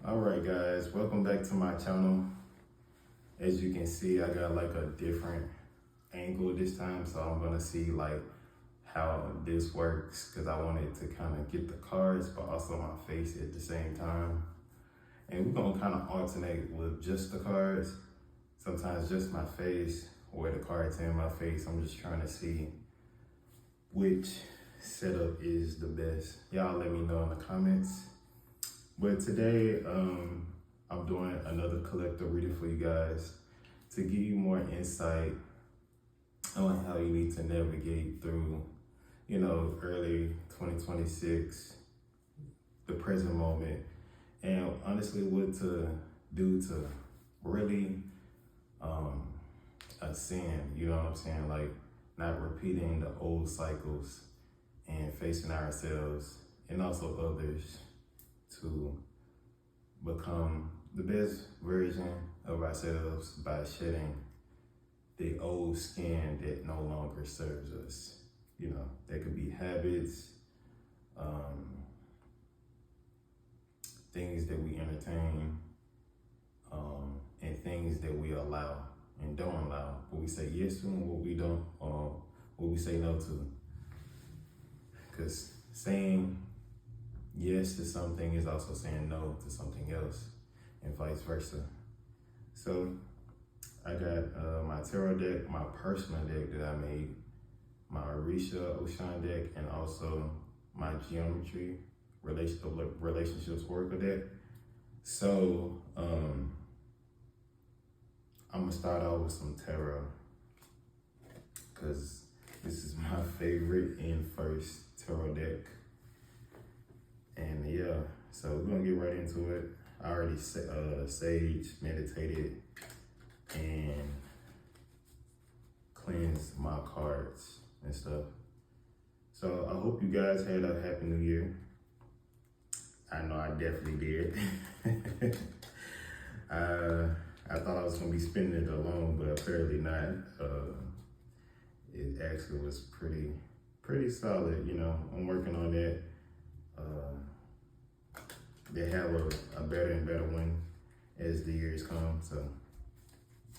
Alright guys, welcome back to my channel. As you can see, I got like a different angle this time, so I'm gonna see like how this works because I wanted to kind of get the cards but also my face at the same time. And we're gonna kind of alternate with just the cards, sometimes just my face or the cards in my face. I'm just trying to see which setup is the best. Y'all let me know in the comments. But today, I'm doing another collective reading for you guys to give you more insight on how you need to navigate through, early 2026, the present moment, and honestly what to do to really ascend, you know what I'm saying? Like not repeating the old cycles and facing ourselves and also others to become the best version of ourselves by shedding the old skin that no longer serves us. That could be habits, things that we entertain, and things that we allow and don't allow. What we say yes to and what we don't, what we say no to. Because saying yes to something is also saying no to something else, and vice versa. So I got my tarot deck, my personal deck that I made, my Orisha Oshan deck, and also my geometry relationships oracle deck. So I'm gonna start out with some tarot because this is my favorite and first tarot deck. And yeah, so we're gonna get right into it. I already sage, meditated, and cleansed my cards and stuff. So I hope you guys had a happy new year. I know I definitely did. I thought I was gonna be spending it alone, but apparently not. It actually was pretty solid. I'm working on that. They have a better and better one as the years come. So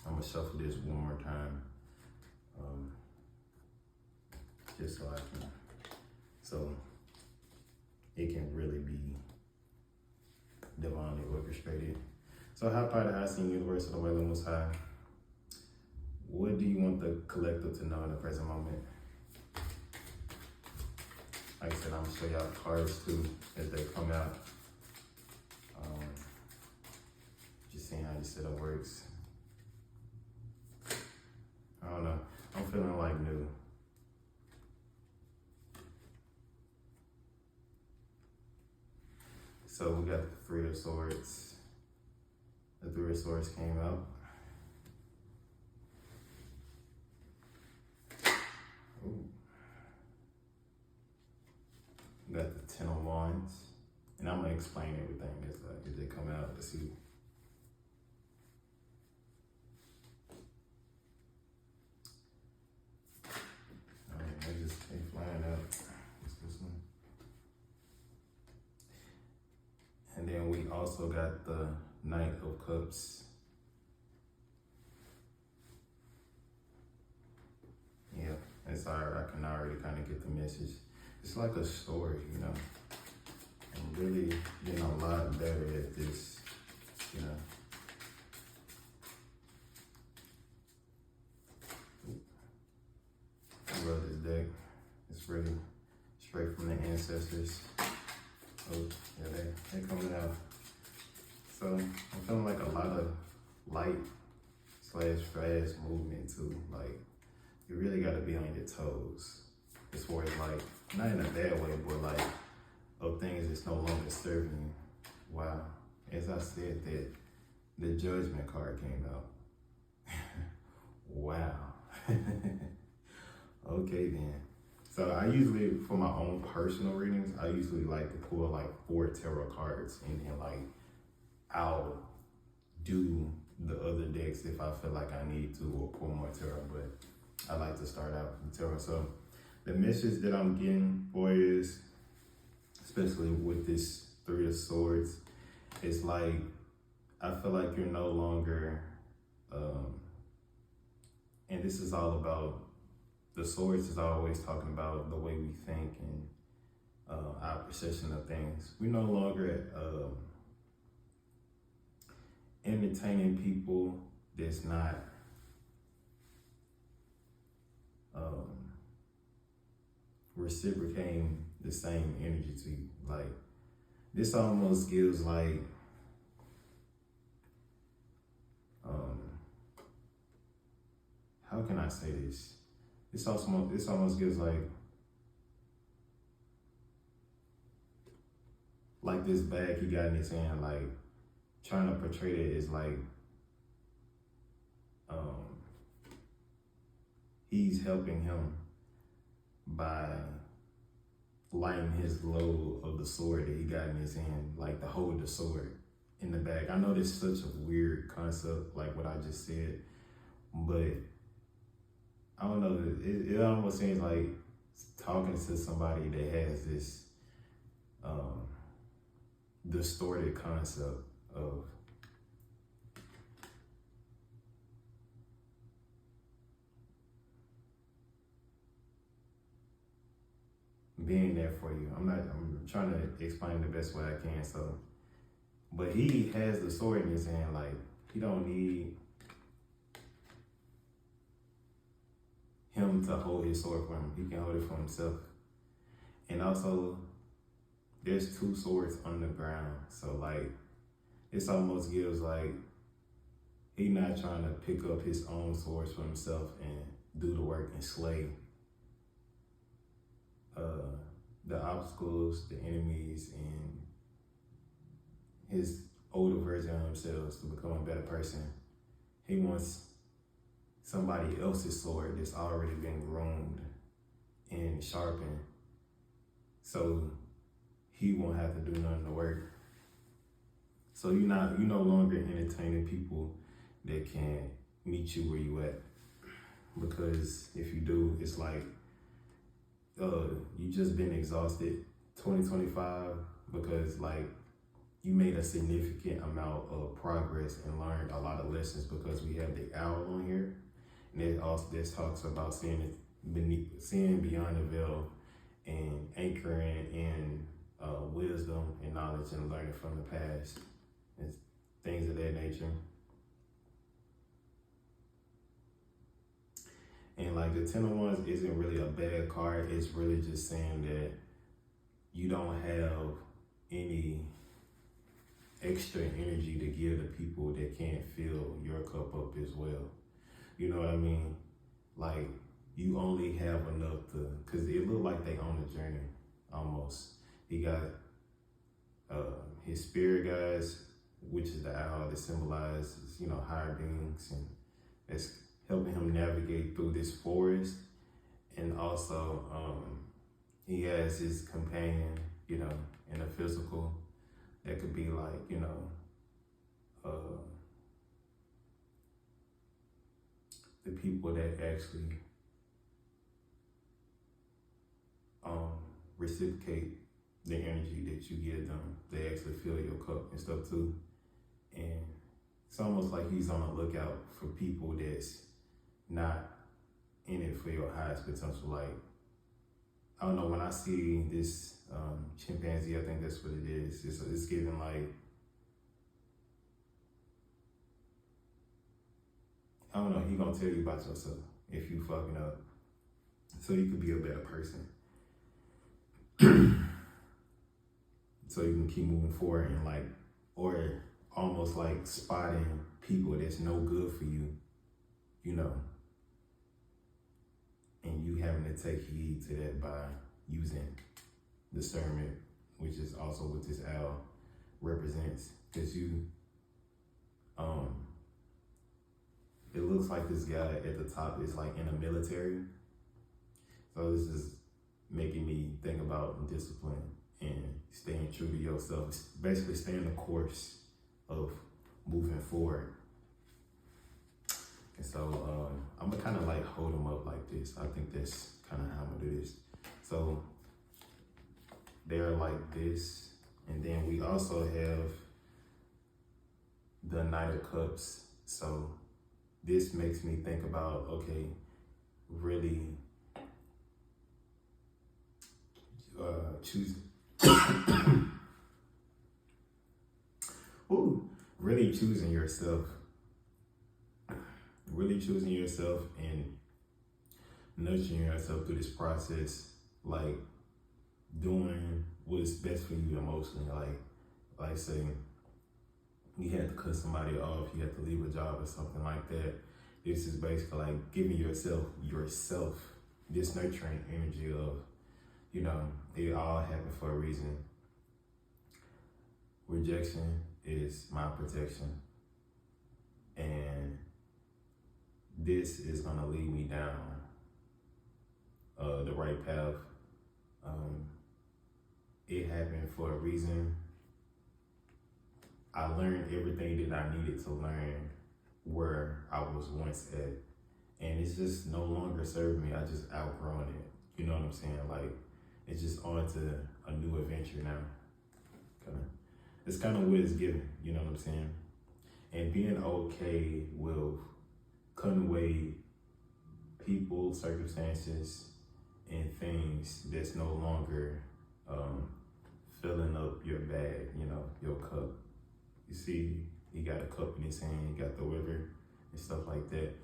I'm gonna shuffle this one more time, just so it can really be divinely orchestrated. So how part of High Universe of the Way Most High, what do you want the collective to know in the present moment? Like I said, I'm gonna show y'all the cards too as they come out. Just seeing how this setup works. I don't know. I'm feeling like new. So we got the Three of Swords. The Three of Swords came out. Ooh. We got the Ten of Wands. And I'm gonna explain everything as they come out to see. Alright, they flying out. What's this one? And then we also got the Knight of Cups. Yeah, it's alright. I can already kind of get the message. It's like a story, I'm really getting a lot better at this, I love this deck. It's really straight from the ancestors. Oh, yeah, they coming out. So I'm feeling like a lot of light / fast movement too. Like you really gotta be on your toes. As far as like, not in a bad way, but like of things that's no longer serving you. Wow. As I said that, the Judgment card came out. Wow. Okay then. So I usually, for my own personal readings, I usually like to pull like 4 tarot cards and then like I'll do the other decks if I feel like I need to or pull more tarot, but I like to start out with tarot. So the message that I'm getting for is, especially with this Three of Swords, it's like, I feel like you're no longer, and this is all about, the swords is always talking about the way we think and our perception of things. We're no longer entertaining people that's not reciprocating the same energy to you. Like, this almost gives like, how can I say this? This almost gives like this bag he got in his hand, like trying to portray it as like, he's helping him by lighting his load of the sword that he got in his hand, like to hold the sword in the bag. I know this is such a weird concept, like what I just said, but I don't know, it almost seems like talking to somebody that has this distorted concept of being there for you. I'm trying to explain the best way I can. So, but he has the sword in his hand, like he don't need him to hold his sword for him. He can hold it for himself. And also, there's two swords on the ground. So like, this almost gives like, he not trying to pick up his own swords for himself and do the work and slay the obstacles, the enemies, and his older version of himself to become a better person. He wants somebody else's sword that's already been groomed and sharpened, so he won't have to do none of the work. So you no longer entertaining people that can meet you where you at, because if you do, it's like you just been exhausted 2025, because like you made a significant amount of progress and learned a lot of lessons, because we have the owl on here, and it also this talks about seeing beyond the veil and anchoring in wisdom and knowledge and learning from the past and things of that nature. And like the 10 of Wands isn't really a bad card. It's really just saying that you don't have any extra energy to give to people that can't fill your cup up as well. You know what I mean? Like, you only have enough to, because it looked like they on a journey almost. He got his spirit guides, which is the owl that symbolizes, higher beings, and it's helping him navigate through this forest. And also, he has his companion, in the physical, that could be like, the people that actually reciprocate the energy that you give them. They actually fill your cup and stuff too. And it's almost like he's on the lookout for people that's not in it for your highest potential. Like, I don't know, when I see this chimpanzee, I think that's what it is. It's giving like, I don't know, he gonna tell you about yourself if you fucking up, so you could be a better person. So you can keep moving forward and like, or almost like spotting people that's no good for you, and you having to take heed to that by using discernment, which is also what this owl represents. Because it looks like this guy at the top is like in the military. So this is making me think about discipline and staying true to yourself. Basically staying the course of moving forward. And so I'm gonna kind of like hold them up like this. I think that's kind of how I'm gonna do this. So they're like this. And then we also have the Knight of Cups. So this makes me think about, okay, really choosing, really choosing yourself. Really choosing yourself and nurturing yourself through this process, like doing what's best for you emotionally. Like say you had to cut somebody off, you had to leave a job or something like that. This is basically like giving yourself this nurturing energy of, you know, it all happened for a reason. Rejection is my protection, and this is gonna lead me down the right path. It happened for a reason. I learned everything that I needed to learn where I was once at, and it's just no longer serving me. I just outgrown it. You know what I'm saying? Like, it's just on to a new adventure now. It's kind of what it's given. You know what I'm saying? And being okay with cutting away people, circumstances, and things that's no longer filling up your bag, you know, your cup. You see, he got a cup in his hand, he got the river and stuff like that.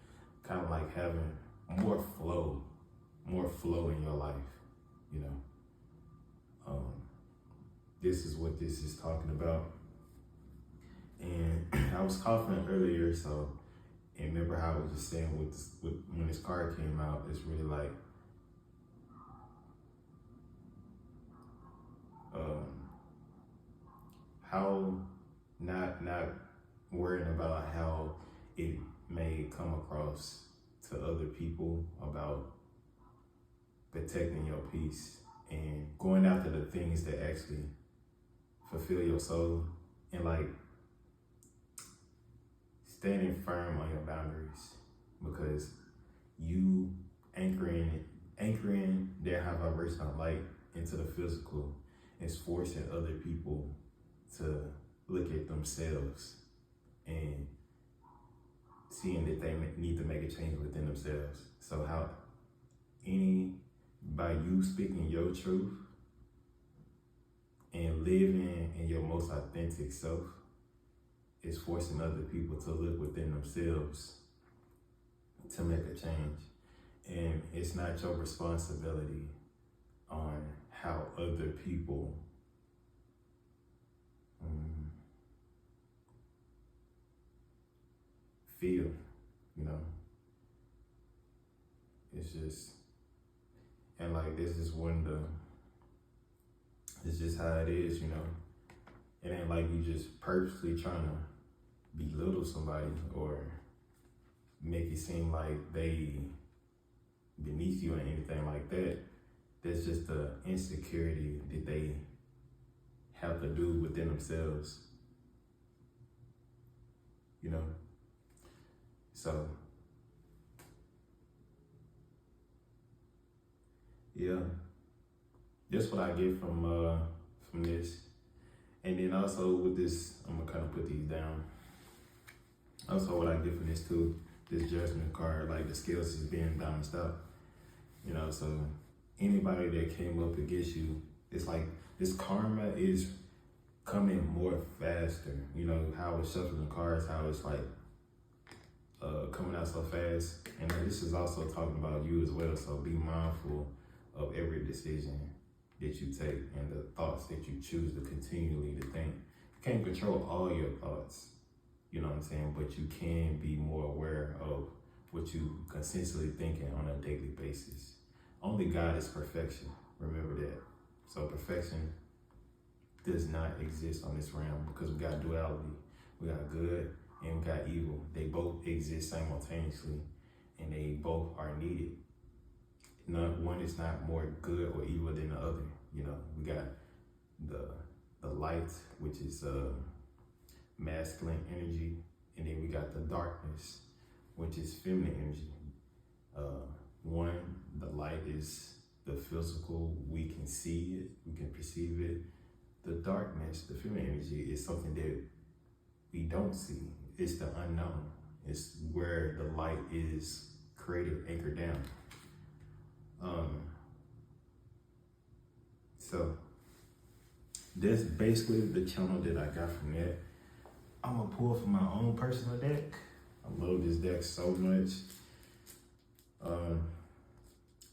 Kind of like having more flow in your life, you know. This is what this is talking about. And I was coughing earlier, so, and remember how I was just saying when this card came out, it's really like, how not worrying about how it may come across to other people about protecting your peace and going after the things that actually fulfill your soul, and like standing firm on your boundaries, because you anchoring that high vibrational light into the physical is forcing other people to look at themselves and seeing that they need to make a change within themselves. So by you speaking your truth and living in your most authentic self, is forcing other people to look within themselves to make a change. And it's not your responsibility on how other people feel, you know. It's just, and like this is it's just how it is, you know. It ain't like you just purposely trying to belittle somebody or make it seem like they beneath you or anything like that. That's just the insecurity that they have to do within themselves, you know. So yeah, that's what I get from this. And then also with this, I'm gonna kind of put these down. Also, what I get from this too, this Judgment card, like the scales is being balanced out. You know, so anybody that came up against you, it's like this karma is coming more faster. You know, how it's shuffling the cards, how it's like coming out so fast. And this is also talking about you as well. So be mindful of every decision that you take and the thoughts that you choose to continually to think. You can't control all your thoughts, you know what I'm saying? But you can be more aware of what you consistently thinking on a daily basis. Only God is perfection. Remember that. So perfection does not exist on this realm, because we got duality. We got good and we got evil. They both exist simultaneously and they both are needed. One is not more good or evil than the other. You know, we got the light, which is masculine energy, and then we got the darkness, which is feminine energy. The light is the physical, we can see it, we can perceive it. The darkness, the feminine energy, is something that we don't see it's the unknown. It's where the light is created, anchored down. So that's basically the channel that I got from that. I'm gonna pull from my own personal deck. I love this deck so much.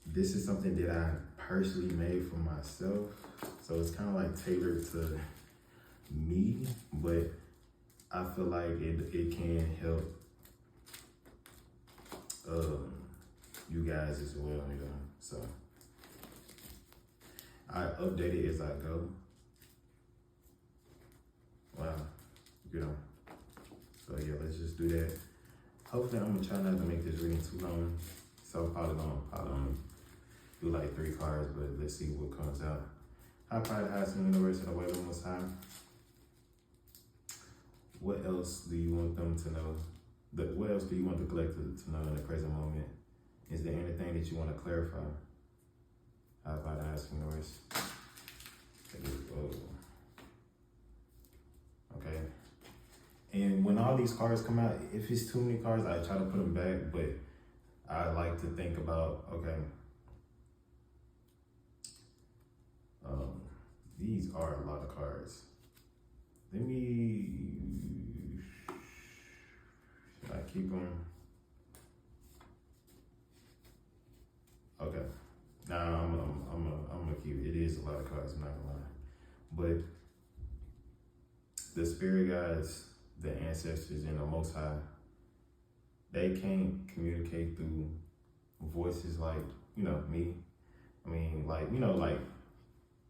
This is something that I personally made for myself. So it's kind of like tailored to me, but I feel like it can help you guys as well, you know. So I update it as I go. Wow, you know. So yeah, let's just do that. Hopefully I'm gonna try not to make this reading too long. So probably gonna do like 3 cards, but let's see what comes out. High power, the highest in the universe, and the way of the most high. What else do you want them to know? What else do you want the collective to know in the present moment? Is there anything that you want to clarify? High power, the highest in the universe. Okay. And when all these cards come out, if it's too many cards, I try to put them back, but I like to think about, okay, these are a lot of cards. Should I keep them? Okay. Nah, I'm gonna keep it. It is a lot of cards, I'm not gonna lie. But the spirit guides, the ancestors, and the Most High, they can't communicate through voices like, you know, me. I mean, like, you know, like,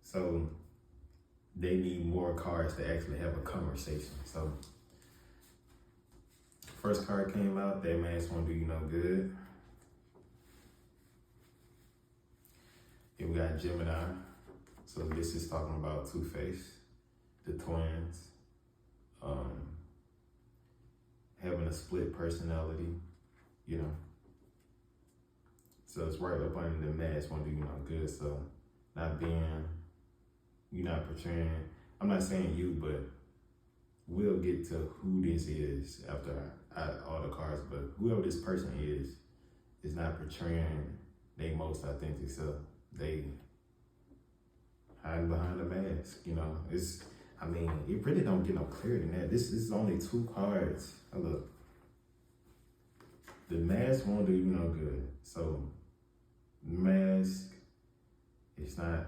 so they need more cards to actually have a conversation. So first card came out, that man's won't do you no good. Here we got Gemini. So this is talking about Two-Face, the twins, having a split personality, you know. So it's right up under the mask, won't do you no good. So you're not portraying, I'm not saying you, but we'll get to who this is after all the cards, but whoever this person is not portraying their most authentic self. They hiding behind a mask, you know. It really don't get no clearer than that. This is only 2 cards. Oh, look. The mask won't do you no good. So, the mask, it's not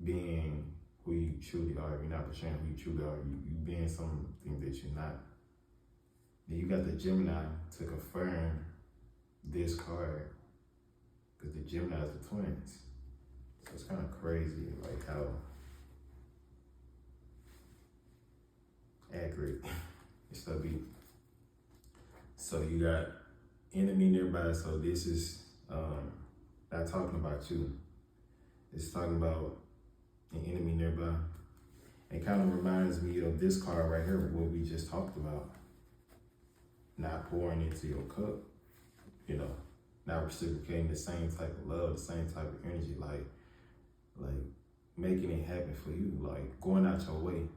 being who you truly are. You're not portraying who you truly are. You being something that you're not. Then you got the Gemini to confirm this card, because the Gemini is the twins. So it's kind of crazy, like how accurate it still be. So you got enemy nearby. So this is not talking about you. It's talking about an enemy nearby. It kind of reminds me of this card right here, what we just talked about. Not pouring into your cup, you know, not reciprocating the same type of love, the same type of energy, like making it happen for you, like going out your way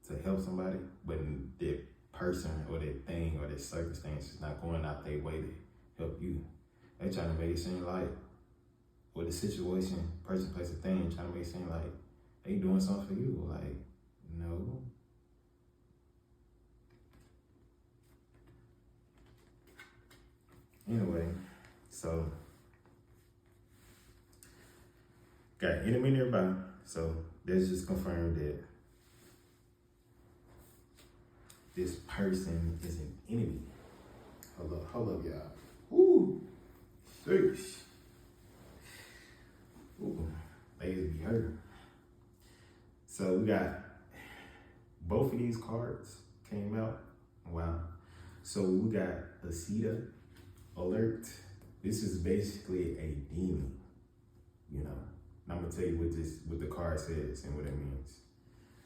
to help somebody, but that person or that thing or that circumstance is not going out their way to help you. They trying to make it seem like, or the situation, person, place, or thing, trying to make it seem like they doing something for you. Like, no. Anyway, so got enemy nearby. So that's just confirmed that this person is an enemy. Hold up, y'all. Ooh, sheesh. Ooh, ladies be hurt. So we got both of these cards came out. Wow. So we got Asita Alert. This is basically a demon, you know. And I'm gonna tell you what the card says and what it means.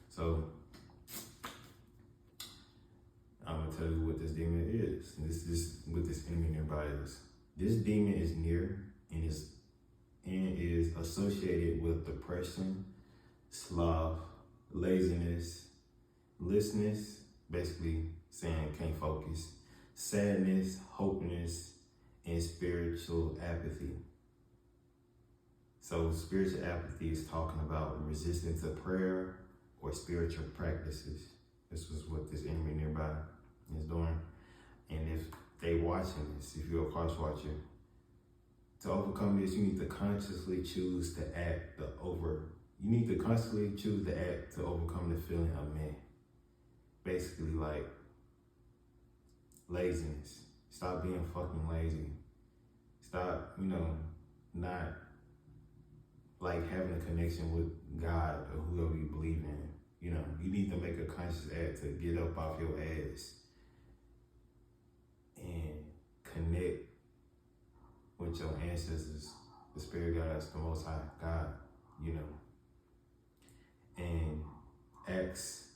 So I'm gonna tell you what this demon is. This is what this enemy nearby is. This demon is near and is associated with depression, sloth, laziness, listlessness, basically saying can't focus. Sadness, hopelessness, and spiritual apathy. So spiritual apathy is talking about resistance to prayer or spiritual practices. This was what this enemy nearby is doing. And if they watching this, if you're a cross watcher, to overcome this, you need to consciously choose to act you need to constantly choose to act to overcome the feeling of man. Basically like laziness. Stop being fucking lazy. Stop, not like having a connection with God or whoever you believe in. You need to make a conscious act to get up off your ass and connect with your ancestors, the spirit guides, the Most High God, and acts.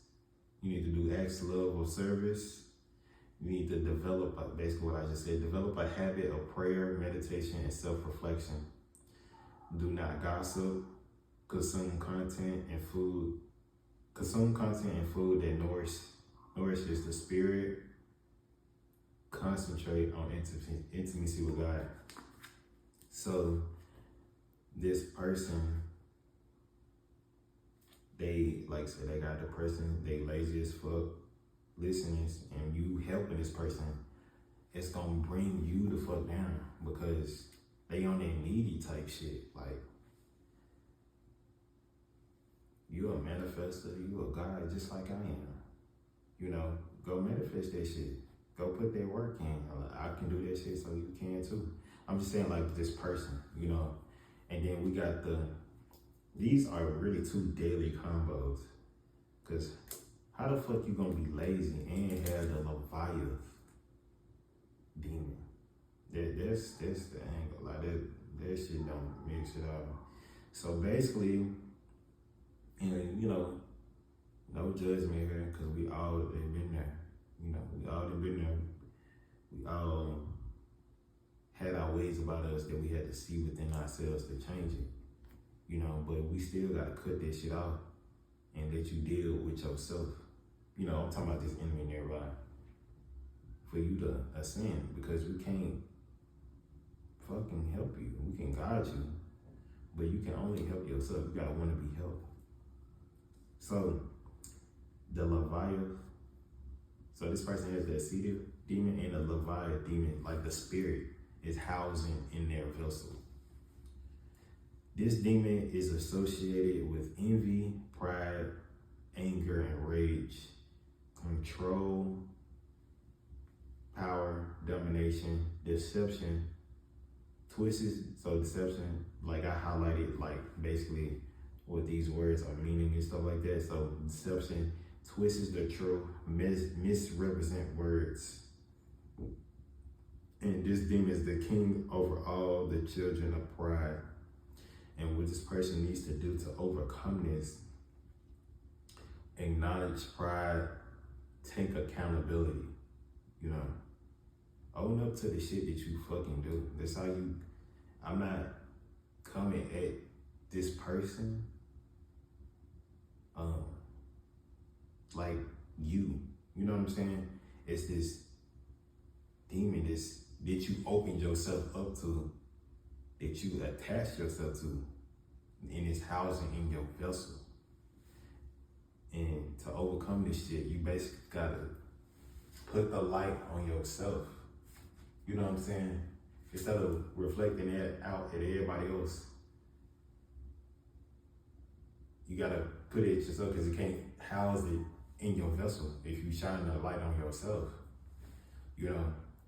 You need to do acts, love, or service. You need to develop, basically what I just said, develop a habit of prayer, meditation, and self-reflection. Do not gossip, consume content and food that nourishes the spirit. Concentrate on intimacy with God. So this person, they got depression, they lazy as fuck, listening, and you helping this person, it's gonna bring you the fuck down because they on that needy type shit. Like, you a manifester, you a God just like I am. Go manifest that shit. Go put that work in. I can do that shit, so you can too. I'm just saying, like, this person, and then we got these are really two deadly combos. Cause how the fuck you gonna be lazy and have the Leviathan demon? That's the angle. Like that shit don't mix it up. So basically, no judgment here, cause we all have been there. We all have been there. We all had our ways about us that we had to see within ourselves to change it. But we still gotta cut that shit off and let you deal with yourself. I'm talking about this enemy nearby. For you to ascend, because we can't fucking help you. We can guide you, but you can only help yourself. You gotta wanna be helped. So the Leviathan, so this person has the Ascetic demon and the Leviathan demon, like the spirit is housing in their vessel. This demon is associated with envy, pride, anger, and rage, control, power, domination, deception, twists. So deception, like I highlighted, like basically what these words are meaning and stuff like that. So deception twists the truth, misrepresent words. And this demon is the king over all the children of pride. And what this person needs to do to overcome this, acknowledge pride, take accountability, own up to the shit that you fucking do. That's how I'm not coming at this person, like you know what I'm saying? It's this demon, that you opened yourself up to, that you attach yourself to, and it's housing in your vessel. And to overcome this shit, you basically gotta put the light on yourself. You know what I'm saying? Instead of reflecting that out at everybody else, you gotta put it yourself, because you can't house it in your vessel if you shine the light on yourself.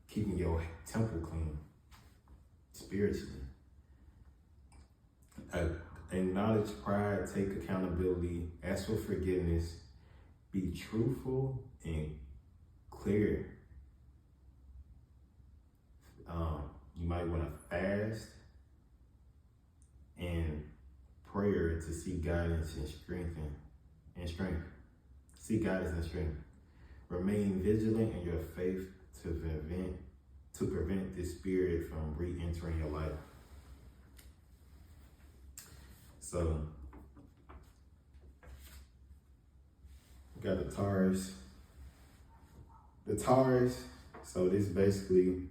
Keeping your temple clean spiritually. Acknowledge pride, take accountability, ask for forgiveness, be truthful and clear. You might want to fast and prayer to seek guidance and strength. Seek guidance and strength. Remain vigilant in your faith to prevent this spirit from re-entering your life. So, we got the Taurus, the Taurus. So this basically,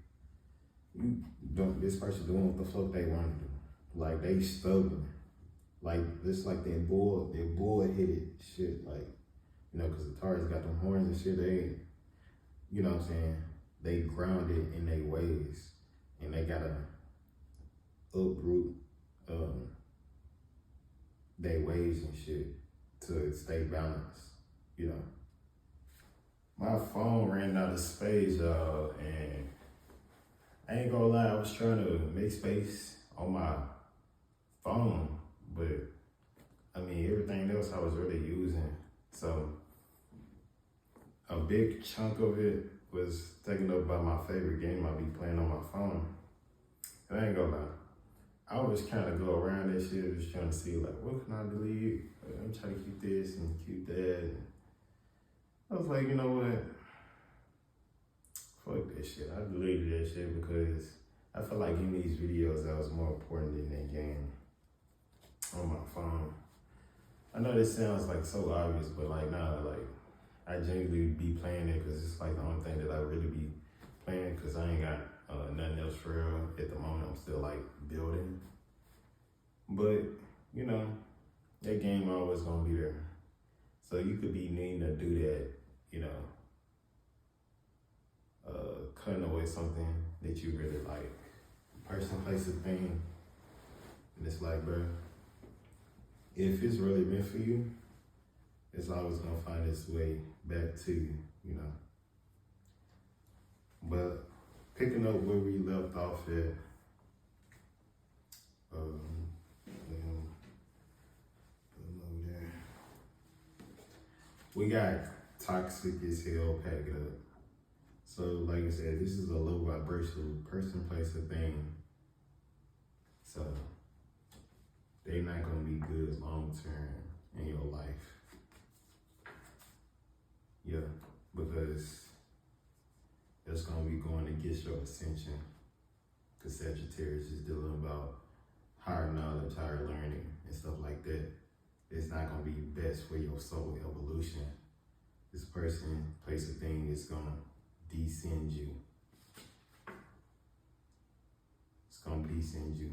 this person doing what the fuck they want to do. Like they stubborn. Like this, like that bull-headed shit. Like, cause the Taurus got them horns and shit. They, you know what I'm saying? They grounded in their ways, and they gotta uproot their ways and shit to stay balanced. My phone ran out of space, y'all, and I ain't gonna lie, I was trying to make space on my phone, but I mean, everything else I was really using. So a big chunk of it was taken up by my favorite game I be playing on my phone. And I ain't gonna lie, I was trying to go around that shit, just trying to see like, what can I delete? I'm trying to keep this and keep that. And I was like, you know what? Fuck that shit. I deleted that shit because I felt like in these videos that was more important than that game on my phone. I know this sounds like so obvious, but like nah, like I genuinely be playing it because it's like the only thing that I really be playing because I ain't got nothing else for real at the moment. I'm still like building, but that game always gonna be there. So you could be needing to do that, cutting away something that you really like, person, place, a thing, and it's like, bro, if it's really meant for you, it's always gonna find its way back to you, But picking up where we left off at, we got toxic as hell packed up. So like I said, this is a low vibrational person, place, or thing. So they're not gonna be good long term in your life. Yeah, because that's gonna be going against your ascension. Because Sagittarius is dealing about higher knowledge, higher learning, and stuff like that. It's not gonna be best for your soul evolution. This person, place, or thing is gonna descend you. It's gonna descend you.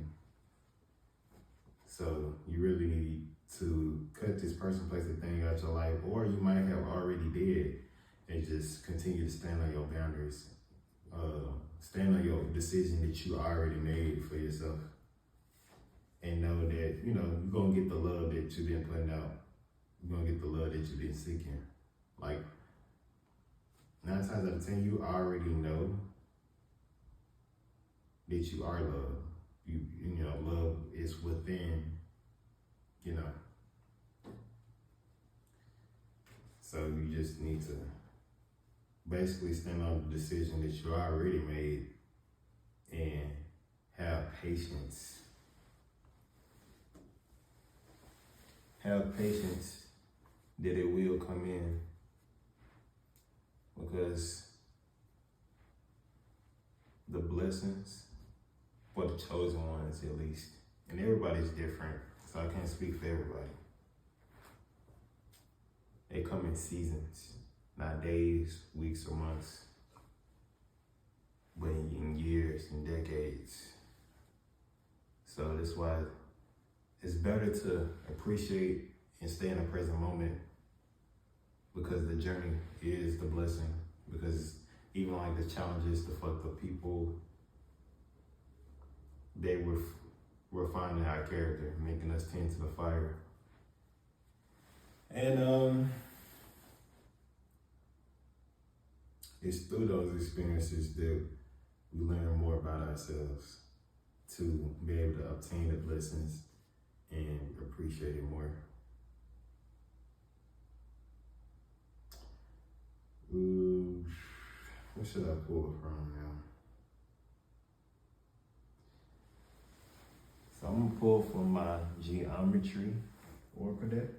So you really need to cut this person, place, or thing out your life, or you might have already did, and just continue to stand on your boundaries. Stand on your decision that you already made for yourself. And know that, you're gonna get the love that you've been putting out. You're gonna get the love that you've been seeking. Like, 9 times out of 10, you already know that you are loved. Love is within, So you just need to basically stand on the decision that you already made and have patience. Have patience that it will come in, because the blessings for the chosen ones, at least, and everybody's different, so I can't speak for everybody. They come in seasons, not days, weeks, or months, but in years and decades. So that's why it's better to appreciate and stay in the present moment, because the journey is the blessing. Because even like the challenges, the fucked up people, they were refining our character, making us tend to the fire. And it's through those experiences that we learn more about ourselves to be able to obtain the blessings and appreciate it more. Ooh, what should I pull from now? So I'm gonna pull from my Geometry Oracle deck.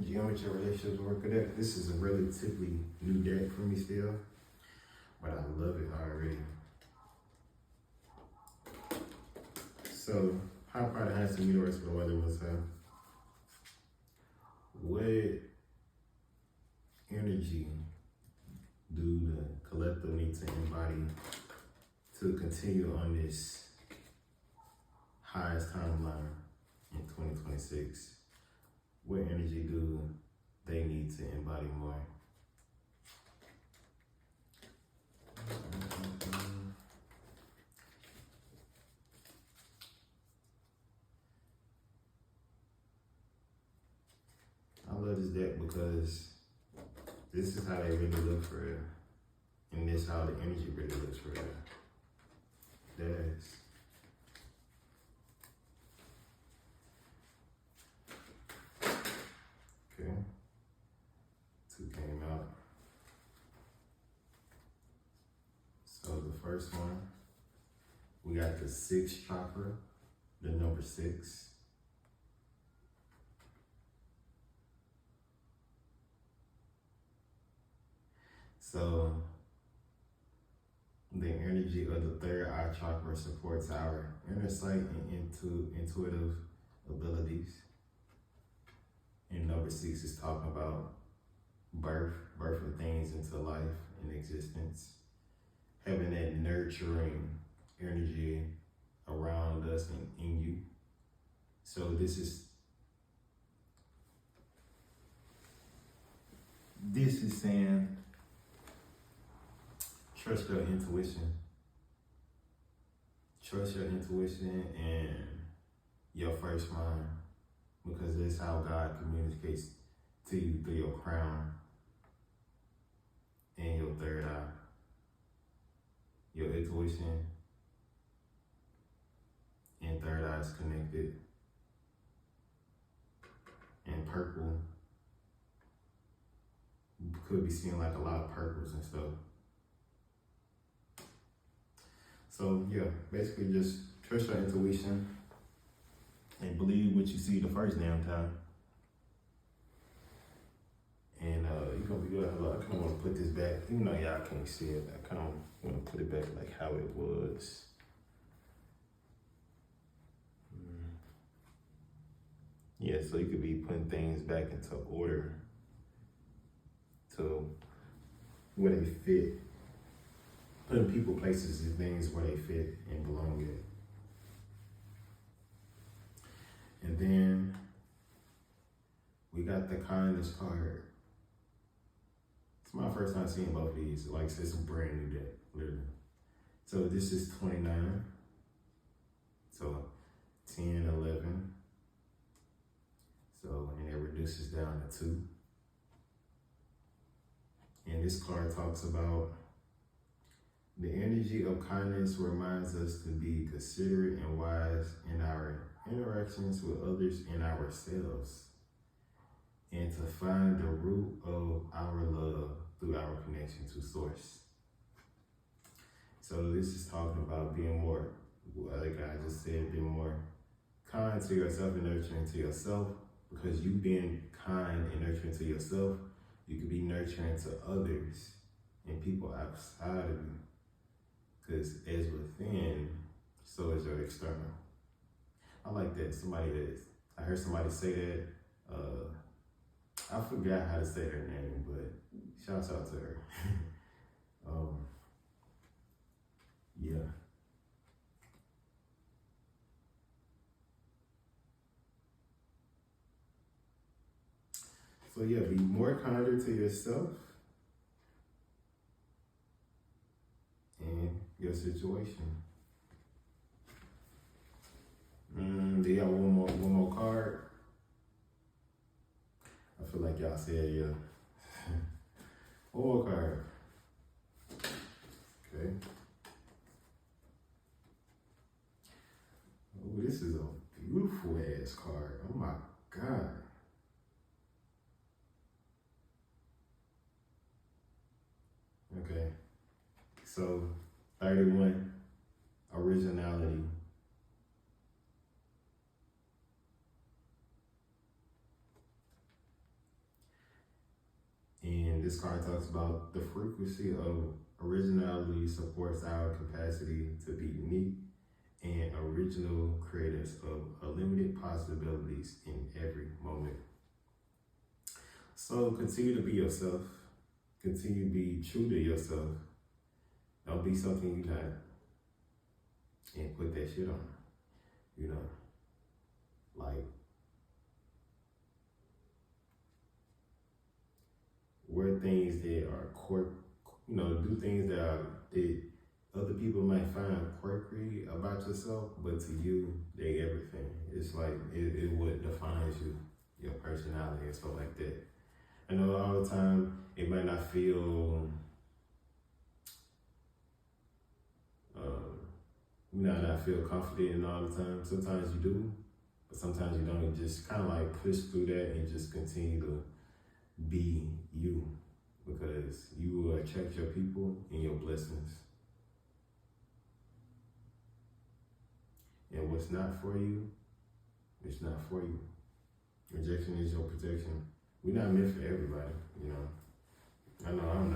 Geometry Relationships Oracle deck. This is a relatively new deck for me still, but I love it already. So, high power has some universe for the weather was what energy do the collective need to embody to continue on this highest timeline in 2026? What energy do they need to embody more? I love this deck because this is how they really look for real. And this is how the energy really looks for real. That is. Okay. 2 came out. So the first one, we got the 6th chakra, the number 6. So the energy of the 3rd eye chakra supports our inner sight and intuitive abilities. And number 6 is talking about birthing things into life and existence, having that nurturing energy around us and in you. So this is saying, trust your intuition. Trust your intuition and your first mind, because that's how God communicates to you through your crown and your 3rd eye. Your intuition and 3rd eye is connected. And purple could be seeing like a lot of purples and stuff. So yeah, basically just trust your intuition and believe what you see the first damn time. And you're gonna be good. I kinda wanna put this back, even though y'all can't see it, I kinda wanna put it back like how it was. Yeah, so you could be putting things back into order to where they fit. Putting people, places, and things where they fit and belong at. And then we got the kindness card. It's my first time seeing both of these. Like I said, it's a brand new deck, literally. So this is 29. So 10, 11. So, and it reduces down to 2. And this card talks about the energy of kindness reminds us to be considerate and wise in our interactions with others and ourselves, and to find the root of our love through our connection to Source. So this is talking about being more, like I just said, being more kind to yourself and nurturing to yourself, because you being kind and nurturing to yourself, you can be nurturing to others and people outside of you. Because as within, so is your external. I like that. I heard somebody say that. I forgot how to say her name, but shouts out to her. Yeah. So yeah, be more kinder to yourself and your situation. Do y'all want one more card? I feel like y'all said yeah. One more card. Okay. Oh, this is a beautiful ass card. Oh my God. Okay. So 31, originality. And this card talks about the frequency of originality supports our capacity to be unique and original creators of unlimited possibilities in every moment. So continue to be yourself. continue to be true to yourself. Don't be something you're not, and put that shit on. You know, like wear things that are do things that other people might find quirky about yourself, but to you, they everything. It's like it what defines you, your personality and stuff like that. I know all the time it might not feel, you might not feel confident in all the time. Sometimes you do, but sometimes you don't. You just kind of like push through that and just continue to be you, because you will attract your people and your blessings. And what's not for you, it's not for you. Rejection is your protection. We're not meant for everybody, you know. I know I'm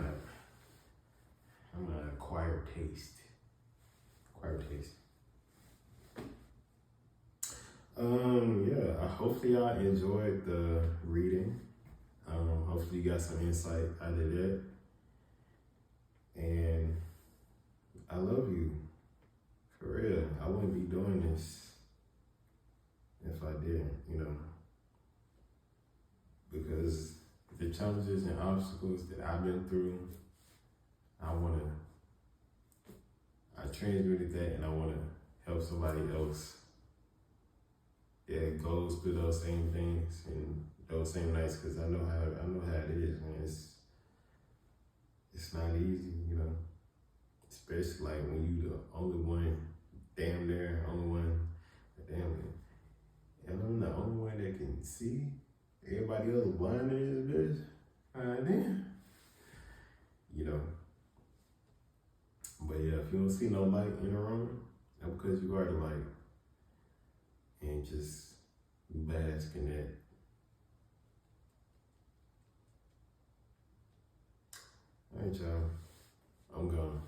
not acquired taste. Yeah, hopefully y'all enjoyed the reading. Hopefully you got some insight out of that. And I love you. For real. I wouldn't be doing this if I didn't, you know. Because the challenges and obstacles that I've been through, I transmuted that, and I want to help somebody else that goes through those same things and those same nights, because I know how it is, man. It's not easy, you know. Especially like when you the only one, I'm the only one that can see. Everybody else blind as this. Damn. You know. But yeah, if you don't see no light in the room, that's because you are the light. And just bask in that. All right, y'all. I'm gone.